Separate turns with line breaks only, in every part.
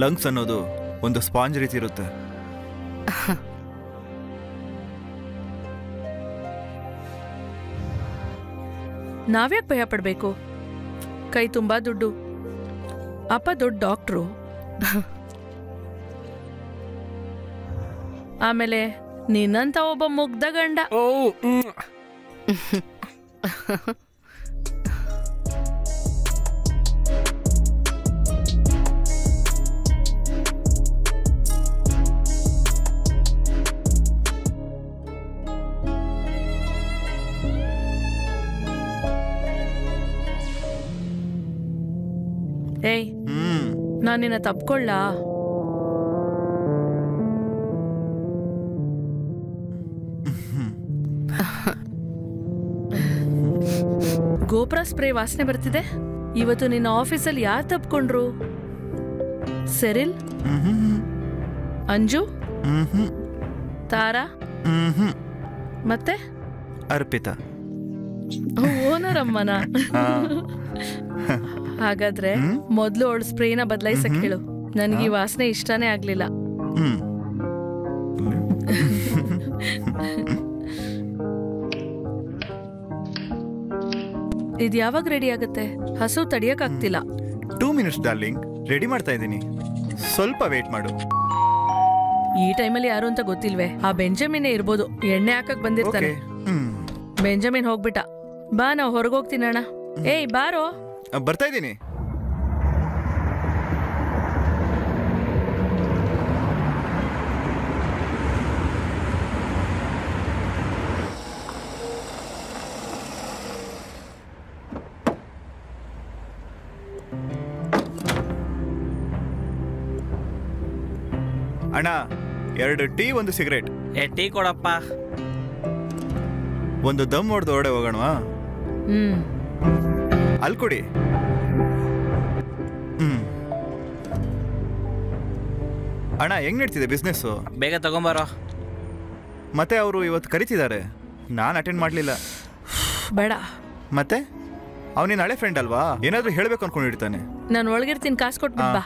Lungs ಅನ್ನೋದು ಒಂದು sponge ರೀತಿ ಇರುತ್ತೆ.
ನಾವ್ಯಾಕೆ ಭಯ ಪಡ್ಬೇಕು? ಕೈ ತುಂಬಾ ದುಡ್ಡು, ಅಪ್ಪ ದೊಡ್ಡ ಡಾಕ್ಟ್ರು, ಆಮೇಲೆ ನಿನ್ನಂತ ಒಬ್ಬ ಮುಗ್ಧ ಗಂಡ. ಏಯ್, ನಾನು ನಿನ್ನ ತಪ್ಕೊಳ್ಳ? ಗೋಪುರ ಸ್ಪ್ರೇ ವಾಸನೆ ಬರ್ತಿದೆ. ಇವತ್ತು ನಿನ್ನ ಆಫೀಸಲ್ಲಿ ಯಾರು ತಪ್ಕೊಂಡ್ರು? ಸೆರಿಲ್, ಅಂಜು, ತಾರಾ, ಮತ್ತೆ
ಅರ್ಪಿತಾ.
ಓನರ್ ಅಮ್ಮನ. ಹಾಗಾದ್ರೆ ಮೊದ್ಲು ಅವಳು ಸ್ಪ್ರೇನ ಬದಲಾಯಿಸಕ್ ಹೇಳು. ನನಗೆ ಈ ವಾಸನೆ ಇಷ್ಟನೇ ಆಗ್ಲಿಲ್ಲ. ಇದು ಯಾವಾಗ ರೆಡಿ ಆಗುತ್ತೆ? ಹಸು ತಡಿಯಕ್ ಆಗ್ತಿಲ್ಲ.
2 minutes ಡಾರ್ಲಿಂಗ್, ರೆಡಿ ಮಾಡ್ತಾ ಇದ್ದೀನಿ, ಸ್ವಲ್ಪ ವೇಟ್ ಮಾಡು.
ಈ ಟೈಮಲ್ಲಿ ಯಾರು ಅಂತ ಗೊತ್ತಿಲ್ವೇ? ಆ ಬೆಂಜಮಿನೇ ಇರ್ಬೋದು, ಎಣ್ಣೆ ಹಾಕಕ್ ಬಂದಿರ್ತಾನೆ. ಬೆಂಜಮಿನ್ ಹೋಗ್ಬಿಟ್ಟ. ಬಾ, ನಾವು ಹೊರಗೋಗ್ತೀನಿ ಅಣ್ಣ. ಏಯ್ ಬಾರೋ.
ಬರ್ತಾ ಇದ್ದೀನಿ. ಅಣ್ಣ, 2 ಟೀ, 1 ಸಿಗರೇಟ್.
ಟೀ ಕೊಡಪ್ಪ.
ಒಂದು ದಮ್ ಹೊಡೆದು ಹೊಡೆ ಹೋಗೋಣವಾ? ಅಲ್ಲಿ ಕೊಡಿ. ಅಣ್ಣ, ಹೆಂಗ್ ನಡೀತಿದೆ ಬಿಸ್ನೆಸ್ಸು?
ಬೇಗ ತಗೊಂಬಾರೋ.
ಮತ್ತೆ ಅವರು ಇವತ್ತು ಕರಿತಿದ್ದಾರೆ, ನಾನು ಅಟೆಂಡ್ ಮಾಡಲಿಲ್ಲ.
ಬೇಡ.
ಮತ್ತೆ ಅವನಿನ ಹಳೆ ಫ್ರೆಂಡ್ ಅಲ್ವಾ, ಏನಾದರೂ ಹೇಳಬೇಕು ಅನ್ಕೊಂಡಿರ್ತಾನೆ.
ನಾನು ಒಳಗಿರ್ತೀನಿ, ಕಾಸು ಕೊಟ್ಬಿಟ್ಟು ಬಾ.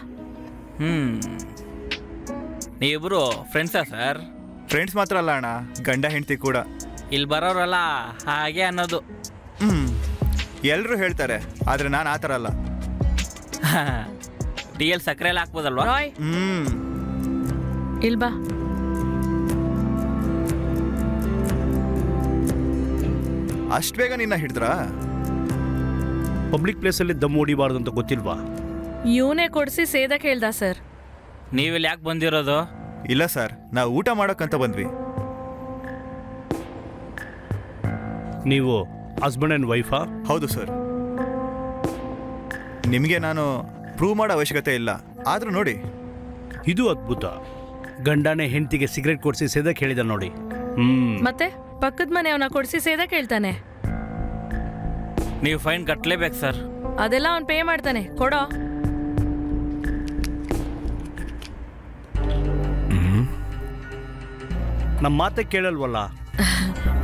ನೀವಿಬ್ರು ಫ್ರೆಂಡ್ಸಾ ಸರ್?
ಫ್ರೆಂಡ್ಸ್ ಮಾತ್ರ ಅಲ್ಲ ಅಣ್ಣ, ಗಂಡ ಹೆಂಡತಿ ಕೂಡ.
ಇಲ್ಲಿ ಬರೋರಲ್ಲ ಹಾಗೆ ಅನ್ನೋದು.
ಎಲ್ಲರೂ ಹೇಳ್ತಾರೆ, ಆದ್ರೆ ನಾನು ಆ ಥರ ಅಲ್ಲ.
ಟೀಯಲ್ಲಿ ಸಕ್ಕರೆ ಎಲ್ಲ ಹಾಕ್ಬೋದಲ್ವಾ?
ಇಲ್ಬಾ.
ಅಷ್ಟು ಬೇಗ ನಿನ್ನ ಹಿಡಿದ್ರಾ?
ಪಬ್ಲಿಕ್ ಪ್ಲೇಸಲ್ಲಿ ದಮ್ ಹೊಡಿಬಾರ್ದು ಅಂತ ಗೊತ್ತಿಲ್ವಾ?
ಇವನೇ ಕೊಡಿಸಿ ಸೇದಕ್ಕೆ ಹೇಳ್ದ ಸರ್.
ನೀವಿಲ್ಲಿ ಯಾಕೆ ಬಂದಿರೋದು?
ಇಲ್ಲ ಸರ್, ನಾವು ಊಟ ಮಾಡೋಕ್ಕಂತ ಬಂದ್ವಿ.
ನೀವು ಹಸ್ಬೆಂಡ್ ಆ್ಯಂಡ್ ವೈಫಾ?
ಹೌದು ಸರ್. ನಿಮಗೆ ನಾನು ಪ್ರೂವ್ ಮಾಡೋ ಅವಶ್ಯಕತೆ ಇಲ್ಲ, ಆದರೂ ನೋಡಿ.
ಇದು ಅದ್ಭುತ. ಗಂಡನೇ ಹೆಂಡತಿಗೆ ಸಿಗರೇಟ್ ಕೊಡಿಸಿ ಸೇದಕ್ಕೆ ಹೇಳಿದ ನೋಡಿ.
ಮತ್ತೆ ಪಕ್ಕದ ಮನೆ ಅವನ ಕೊಡಿಸಿ ಸೇದಕ್ಕೆ ಹೇಳ್ತಾನೆ.
ನೀವು ಫೈನ್ ಕಟ್ಟಲೇಬೇಕು ಸರ್.
ಅದೆಲ್ಲ ಅವ್ನು ಪೇ ಮಾಡ್ತಾನೆ, ಕೊಡೋ.
ನಮ್ಮ ಮಾತೆ ಕೇಳಲ್ವಲ್ಲ?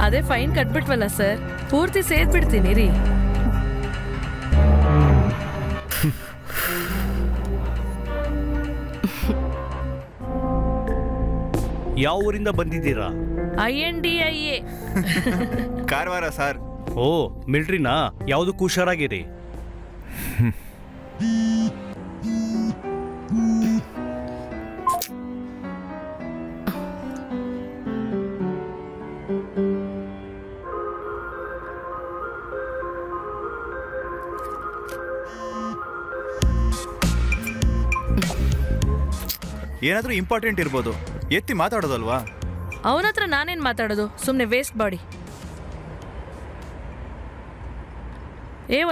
ಅದೇ ಫೈನ್ ಕಟ್ಬಿಟ್ವಲ್ಲ ಸರ್, ಪೂರ್ತಿ ಸೇದ್ಬಿಡ್ತೀನಿ ರೀ.
ಯಾವ ಊರಿಂದ ಬಂದಿದ್ದೀರಾ?
INDIA.
ಕಾರವಾರ ಸರ್.
ಓ, ಮಿಲ್ಟ್ರಿನಾ? ಯಾವುದಕ್ಕೂ ಹುಷಾರಾಗಿರಿ.
ಏನಾದರೂ ಇಂಪಾರ್ಟೆಂಟ್ ಇರ್ಬೋದು, ಎತ್ತಿ ಮಾತಾಡೋದಲ್ವಾ?
ಅವನ ಹತ್ರ ನಾನೇನ್ ಮಾತಾಡೋದು? ಸುಮ್ಮನೆ ವೇಸ್ಟ್ ಬಾಡಿ.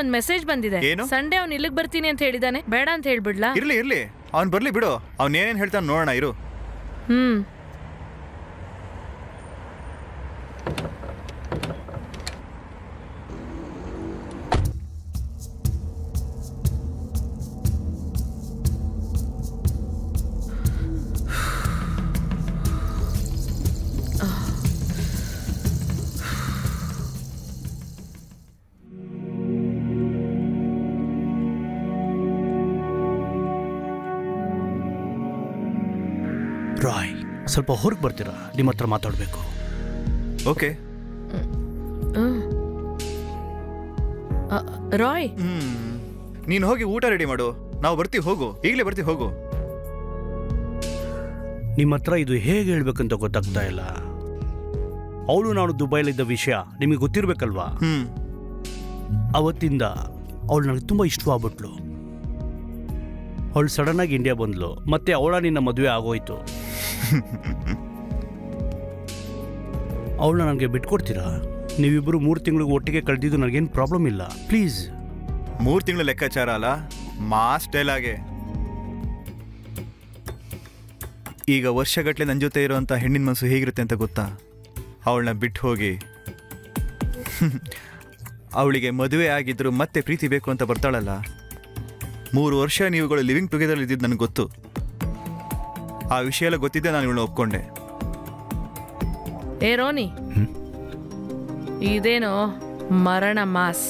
ಒಂದ್ ಮೆಸೇಜ್ ಬಂದಿದೆ. ಸಂಡೇ ಅವ್ನು ಇಲ್ಲಿಗೆ ಬರ್ತೀನಿ ಅಂತ ಹೇಳಿದಾನೆ. ಬೇಡ ಅಂತ ಹೇಳ್ಬಿಡ್ಲಾ?
ಇರ್ಲಿ ಅವ್ನು ಬರ್ಲಿ ಬಿಡು. ಅವ್ನು ಏನೇನು ಹೇಳ್ತಾನೆ ನೋಡೋಣ ಇರು.
ರಾಯ್, ಸ್ವಲ್ಪ ಹೊರಗೆ ಬರ್ತೀರಾ? ನಿಮ್ಮ ಹತ್ರ ಮಾತಾಡಬೇಕು.
ಓಕೆ.
ರಾಯ್,
ನೀನು ಹೋಗಿ ಊಟ ರೆಡಿ ಮಾಡು. ನಾವು ಬರ್ತೀವಿ, ಹೋಗು. ಈಗಲೇ ಬರ್ತೀವಿ, ಹೋಗು.
ನಿಮ್ಮ ಹತ್ರ ಇದು ಹೇಗೆ ಹೇಳ್ಬೇಕಂತ ಗೊತ್ತಾಗ್ತಾ ಇಲ್ಲ. ಅವಳು ನಾನು ದುಬೈಲಿದ್ದ ವಿಷಯ ನಿಮಗೆ ಗೊತ್ತಿರ್ಬೇಕಲ್ವಾ? ಅವತ್ತಿಂದ ಅವಳು ನನಗೆ ತುಂಬ ಇಷ್ಟವಾಗ್ಬಿಟ್ಲು. ಅವಳು ಸಡನ್ ಆಗಿ ಇಂಡಿಯಾ ಬಂದ್ಲು, ಮತ್ತೆ ಅವಳ ನಿನ್ನ ಮದುವೆ ಆಗೋಯ್ತು. ಅವಳನ್ನ ನನಗೆ ಬಿಟ್ಕೊಡ್ತೀರಾ? ನೀವಿಬ್ಬರು 3 ತಿಂಗಳಿಗೆ ಒಟ್ಟಿಗೆ ಕಳೆದಿದ್ದು ನನಗೇನು ಪ್ರಾಬ್ಲಮ್ ಇಲ್ಲ, ಪ್ಲೀಸ್.
3 ತಿಂಗಳು ಲೆಕ್ಕಾಚಾರ ಅಲ್ಲ, ಮಾಸ್ ಡೈಲಾಗೆ. ಈಗ ವರ್ಷಗಟ್ಟಲೆ ನನ್ನ ಜೊತೆ ಇರೋಂಥ ಹೆಣ್ಣಿನ ಮನಸ್ಸು ಹೇಗಿರುತ್ತೆ ಅಂತ ಗೊತ್ತಾ? ಅವಳನ್ನ ಬಿಟ್ಟು ಹೋಗಿ ಅವಳಿಗೆ ಮದುವೆ ಆಗಿದ್ರು ಮತ್ತೆ ಪ್ರೀತಿ ಬೇಕು ಅಂತ ಬರ್ತಾಳಲ್ಲ. 3 ವರ್ಷ ನೀವುಗಳು ಲಿವಿಂಗ್ ಟುಗೆದರ್ ಇದ್ದಿದ್ದು ನನಗೆ ಗೊತ್ತು. ಆ ವಿಷಯ ಎಲ್ಲ ಗೊತ್ತಿದ್ದೆ ನಾನು ಇವಳನ್ನ ಒಪ್ಕೊಂಡೆ.
ರೋನಿ, ಇದೇನೋ ಮರಣ ಮಾಸ್.